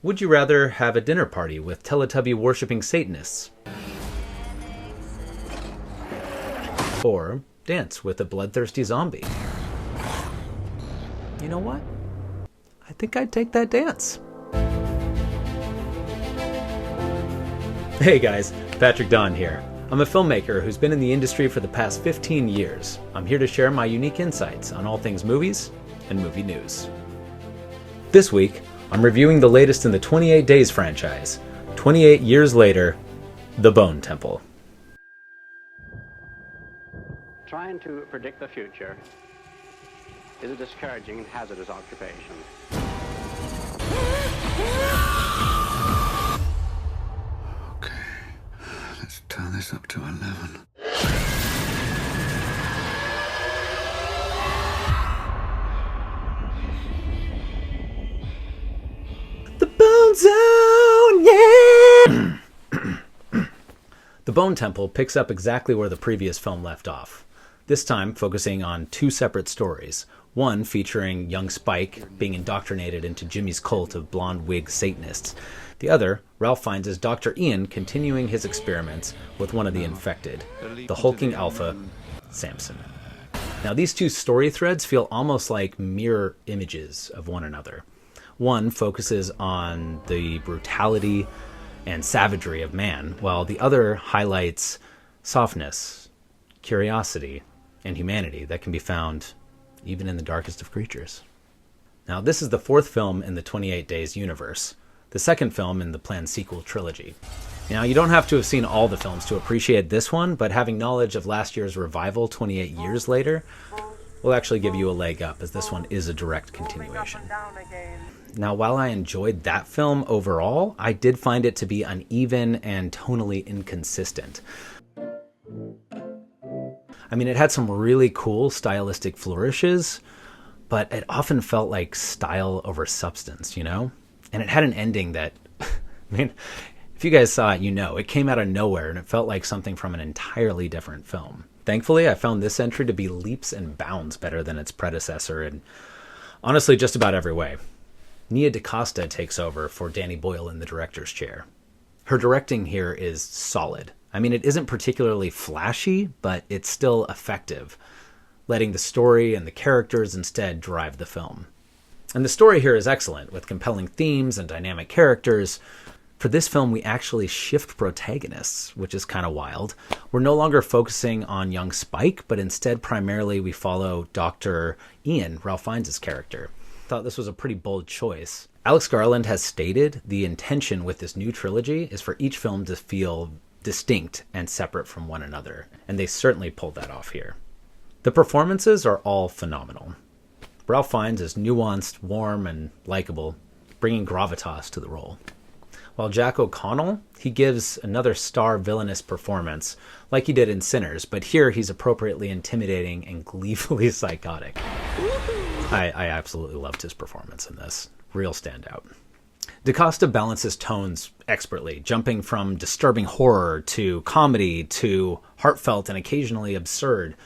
Would you rather have a dinner party with Teletubby-worshipping Satanists? Or dance with a bloodthirsty zombie? You know what? I think I'd take that dance. Hey guys, Patrick Don here. I'm a filmmaker who's been in the industry for the past 15 years. I'm here to share my unique insights on all things movies and movie news. This week, I'm reviewing the latest in the 28 Days franchise. 28 years later, The Bone Temple. Trying to predict the future is a discouraging and hazardous occupation. Okay, let's turn this up to 11. The Bone Zone, yeah! The Bone Temple picks up exactly where the previous film left off. This time focusing on two separate stories. One featuring young Spike being indoctrinated into Jimmy's cult of blonde wig Satanists. The other, Ralph finds as Dr. Ian continuing his experiments with one of the infected, the hulking alpha, Samson. Now these two story threads feel almost like mirror images of one another. One focuses on the brutality and savagery of man, while the other highlights softness, curiosity, and humanity that can be found even in the darkest of creatures. Now, this is the fourth film in the 28 Days universe, the second film in the planned sequel trilogy. Now, you don't have to have seen all the films to appreciate this one, but having knowledge of last year's revival 28 years later will actually give you a leg up, as this one is a direct continuation. Now, while I enjoyed that film overall, I did find it to be uneven and tonally inconsistent. I mean, it had some really cool stylistic flourishes, but it often felt like style over substance, you know? And it had an ending that, I mean, if you guys saw it, you know, it came out of nowhere and it felt like something from an entirely different film. Thankfully, I found this entry to be leaps and bounds better than its predecessor in honestly just about every way. Nia DaCosta takes over for Danny Boyle in the director's chair. Her directing here is solid. I mean, it isn't particularly flashy, but it's still effective, letting the story and the characters instead drive the film. And the story here is excellent, with compelling themes and dynamic characters. For this film, we actually shift protagonists, which is kind of wild. We're no longer focusing on young Spike, but instead primarily we follow Dr. Ian, Ralph Fiennes' character. I thought this was a pretty bold choice. Alex Garland has stated the intention with this new trilogy is for each film to feel distinct and separate from one another, and they certainly pulled that off here. The performances are all phenomenal. Ralph Fiennes is nuanced, warm, and likable, bringing gravitas to the role. While Jack O'Connell, he gives another star villainous performance, like he did in Sinners, but here he's appropriately intimidating and gleefully psychotic. I absolutely loved his performance in this. Real standout. DaCosta balances tones expertly, jumping from disturbing horror to comedy to heartfelt and occasionally absurd.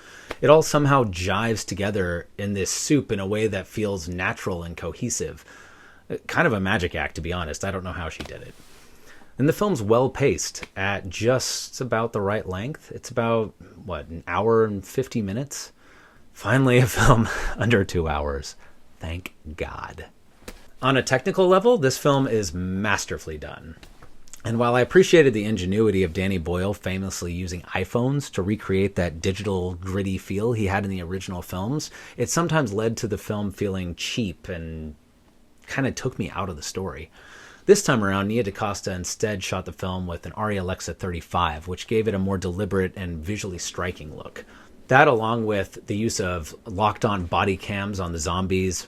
It all somehow jives together in this soup in a way that feels natural and cohesive. Kind of a magic act, to be honest. I don't know how she did it. And the film's well-paced at just about the right length. It's about, an hour and 50 minutes? Finally, a film under 2 hours. Thank God. On a technical level, this film is masterfully done. And while I appreciated the ingenuity of Danny Boyle famously using iPhones to recreate that digital, gritty feel he had in the original films, it sometimes led to the film feeling cheap and kind of took me out of the story. This time around, Nia DaCosta instead shot the film with an Arri Alexa 35, which gave it a more deliberate and visually striking look. That, along with the use of locked-on body cams on the zombies,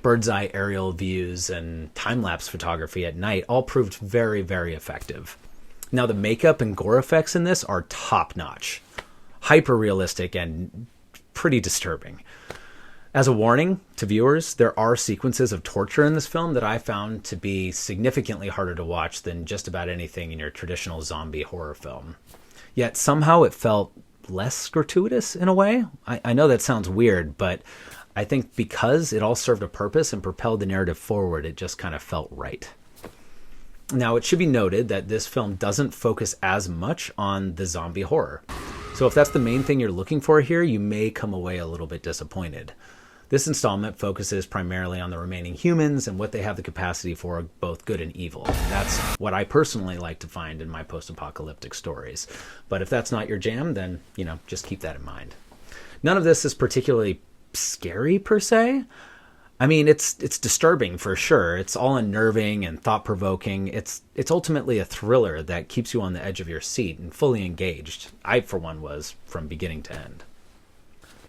bird's eye aerial views, and time-lapse photography at night all proved very, very effective. Now, the makeup and gore effects in this are top-notch, hyper-realistic, and pretty disturbing. As a warning to viewers, there are sequences of torture in this film that I found to be significantly harder to watch than just about anything in your traditional zombie horror film. Yet somehow it felt less gratuitous in a way. I know that sounds weird, but I think because it all served a purpose and propelled the narrative forward, it just kind of felt right. Now, it should be noted that this film doesn't focus as much on the zombie horror. So if that's the main thing you're looking for here, you may come away a little bit disappointed. This installment focuses primarily on the remaining humans and what they have the capacity for, both good and evil. And that's what I personally like to find in my post-apocalyptic stories. But if that's not your jam, then, just keep that in mind. None of this is particularly scary per se. I mean, it's disturbing for sure. It's all unnerving and thought-provoking. It's ultimately a thriller that keeps you on the edge of your seat and fully engaged. I, for one, was from beginning to end.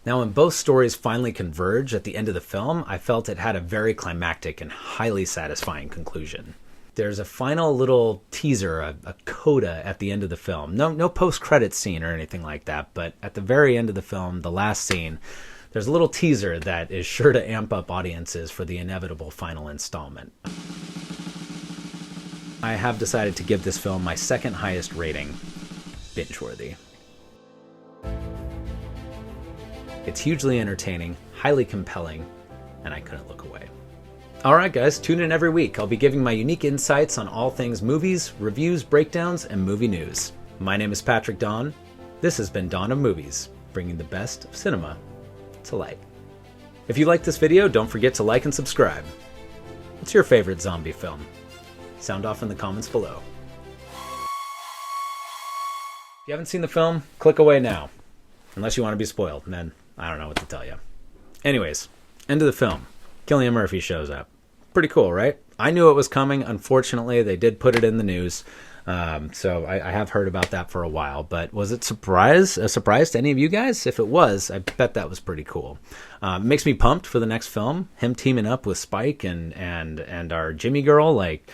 Now, when both stories finally converge at the end of the film, I felt it had a very climactic and highly satisfying conclusion. There's a final little teaser, a coda at the end of the film. No post-credits scene or anything like that, but at the very end of the film, the last scene, there's a little teaser that is sure to amp up audiences for the inevitable final installment. I have decided to give this film my second highest rating, binge-worthy. It's hugely entertaining, highly compelling, and I couldn't look away. Alright guys, tune in every week. I'll be giving my unique insights on all things movies, reviews, breakdowns, and movie news. My name is Patrick Dawn. This has been Dawn of Movies, bringing the best of cinema to light. If you liked this video, don't forget to like and subscribe. What's your favorite zombie film? Sound off in the comments below. If you haven't seen the film, click away now. Unless you want to be spoiled, and then I don't know what to tell you. Anyways, end of the film. Cillian Murphy shows up. Pretty cool, right? I knew it was coming. Unfortunately, they did put it in the news. So I have heard about that for a while. But was it a surprise to any of you guys? If it was, I bet that was pretty cool. It makes me pumped for the next film. Him teaming up with Spike and our Jimmy girl, like,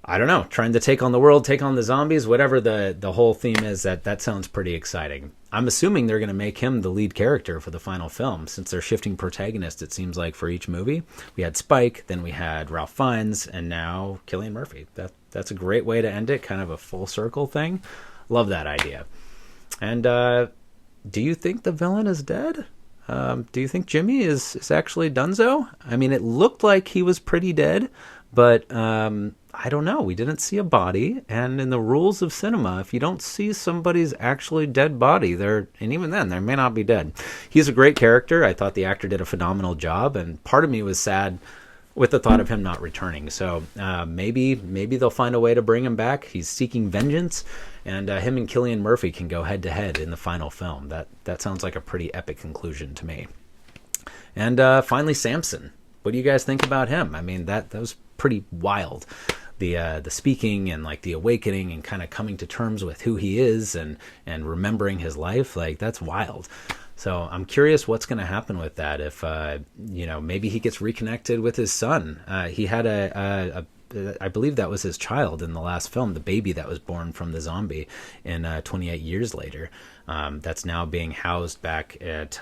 I don't know, trying to take on the world, take on the zombies, whatever the whole theme is, that sounds pretty exciting. I'm assuming they're going to make him the lead character for the final film, since they're shifting protagonists, it seems like, for each movie. We had Spike, then we had Ralph Fiennes, and now Cillian Murphy. That's a great way to end it, kind of a full circle thing. Love that idea. And do you think the villain is dead? Do you think Jimmy is actually donezo? I mean, it looked like he was pretty dead, but I don't know. We didn't see a body, and in the rules of cinema, if you don't see somebody's actually dead body, and even then, they may not be dead. He's a great character. I thought the actor did a phenomenal job, and part of me was sad with the thought of him not returning. So maybe they'll find a way to bring him back. He's seeking vengeance, and him and Cillian Murphy can go head-to-head in the final film. That sounds like a pretty epic conclusion to me. And finally, Samson. What do you guys think about him? I mean, that was pretty wild. The speaking and like the awakening and kind of coming to terms with who he is and remembering his life, like, that's wild. So I'm curious what's going to happen with that. If maybe he gets reconnected with his son. He had I believe that was his child in the last film, the baby that was born from the zombie in 28 years later. That's now being housed back at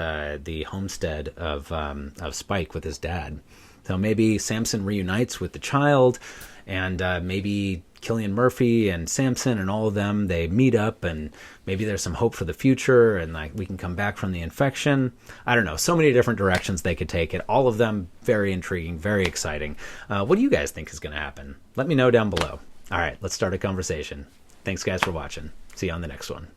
the homestead of Spike with his dad. So maybe Samson reunites with the child, and maybe Cillian Murphy and Samson and all of them, they meet up, and maybe there's some hope for the future, and like we can come back from the infection. I don't know. So many different directions they could take it. All of them very intriguing, very exciting. What do you guys think is going to happen? Let me know down below. All right, let's start a conversation. Thanks, guys, for watching. See you on the next one.